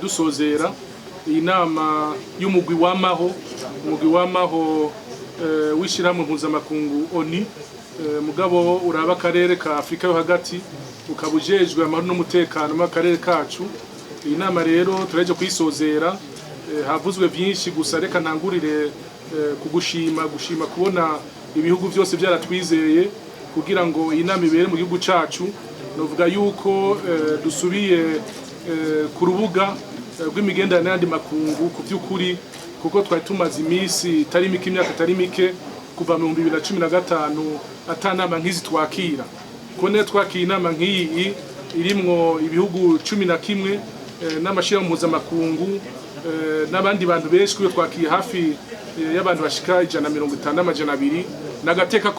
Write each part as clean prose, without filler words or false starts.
dusozera iyi nama y'umugwi w'amaho w'ishyirahamwe mpuzamakungu ONU mugabo uraba akarere ka Afrika yo hagati ukaba ujejwe amahoro n'umutekano mu karere kacu. Iyi nama rero turaje kuyisozera, havuzwe byinshi gusa reka ntangurire gushima kubona ibihugu byose byaratwizeye kugira ngo iyi nama ibere mu gihugu cacu. Novuga yuko dusubiye ku rubuga rw'imigenderanire n'andi makungu ku by'ukuri, kuko twari tumaze iminsi itari mike, imyaka itari mike kuva mu 2015 atanama nk'izi twakira. Kone twakira inama nk'iyi irimwo ibihugu 11 n'amashira mpuzamakungu n'abandi bantu benshi, kuyo twakiye hafi y'abantu bashika 150 n'amajana 200. Nagateka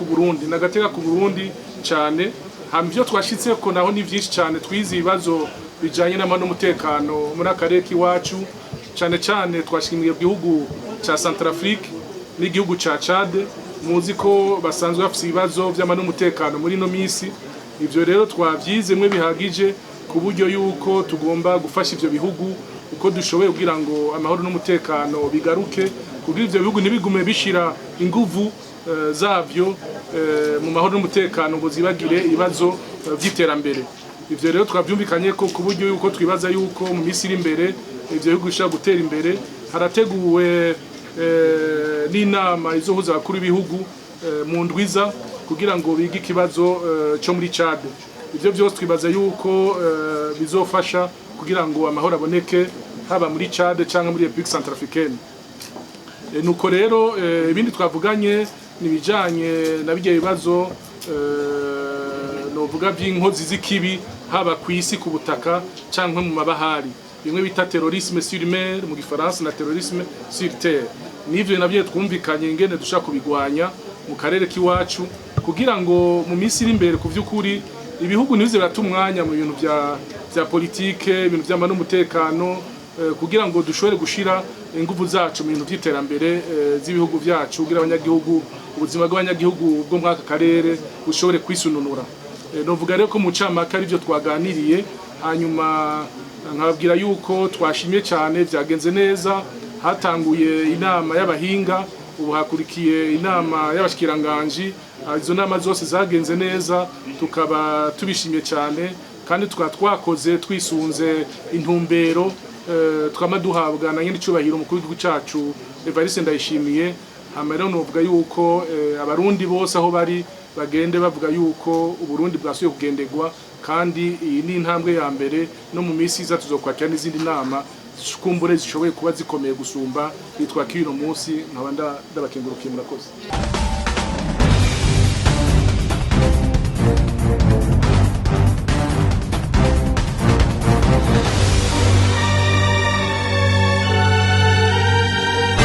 ku Burundi cyane. Hamvyo twashitse ko naho ni byinshi cyane, twize ibibazo bijanye n'amahoro n'umutekano muri akarere k'iwacu, cyane twashimiye igihugu ca Centrafrique n'igihugu ca Chad. Muzi ko basanzwe bafite ibibazo by'amahoro n'umutekano muri no misi. Ivyo rero twavyize mwe bihagije ku buryo yuko tugomba gufasha ivyo bihugu uko dushoboye kugira ngo amahoro n'umutekano bigaruke, kugira ivyo bihugu ntibigume bishira inguvu zavyo mu mahoro n'umutekano ngo zibagire ibibazo by'iterambere. Ivyo rero twavyumvikanye ko ku buryo yuko twibaza yuko mu misi iri imbere ivyo bihugu bishobora gutera imbere. Harateguwe n'inama izohuza abakuru b'ibihugu mu ndwiza kugira ngo bige ikibazo cyo muri Chad. Ivyo byose twibaza yuko bizofasha kugira ngo amahoro aboneke haba muri Chad cyangwa muri Republique Centrafricaine. Nuko rero ibindi twavuganye nibijanye na bijye bibazo novuga by'inkozi z'ikibi haba ku isi, ku butaka cyangwa mu mabahari, bimwe bita terrorisme sur mer mu gifaransa na terrorisme sur terre. Nivyo nabyo twumvikanye ingene dushaka kubigwanya mu karere k'iwacu kugira ngo mu minsi iri imbere ku vy'ukuri ibihugu nibize biratumwanya mu bintu bya politike, ibintu by'amahoro n'umutekano, kugira ngo dushobore gushira ingufu zacu mu bintu by'iterambere z'ibihugu byacu, kugira abanyagihugu, ubuzima bw'abanyagihugu bwo mwaka karere bushobore kwisununura. Novuga rero ko mu camaka ari byo twaganiriye, hanyuma nkababwira yuko twashimye cyane, byagenze neza. Hatanguye inama y'abahinga, ubu hakurikiye inama y'abashikiranganje. Izo nama zose zagenze neza, tukaba tubishimye cyane, kandi twakoze twisunze intumbero twamaduhabwa na nyine icubahiro umukuru w'igihugu cacu Evariste Ndayishimiye. Rero novuga yuko abarundi bose aho bari bagende bavuga yuko Uburundi bwasuye kugendegwa, kandi iyi ni intambwe ya mbere. No mu minsi iza tuzokwakira n'izindi nama kumbure zishoboye kuba zikomeye gusumba bitwakira uno munsi. Nkaba ndabakengurukiye, murakoze.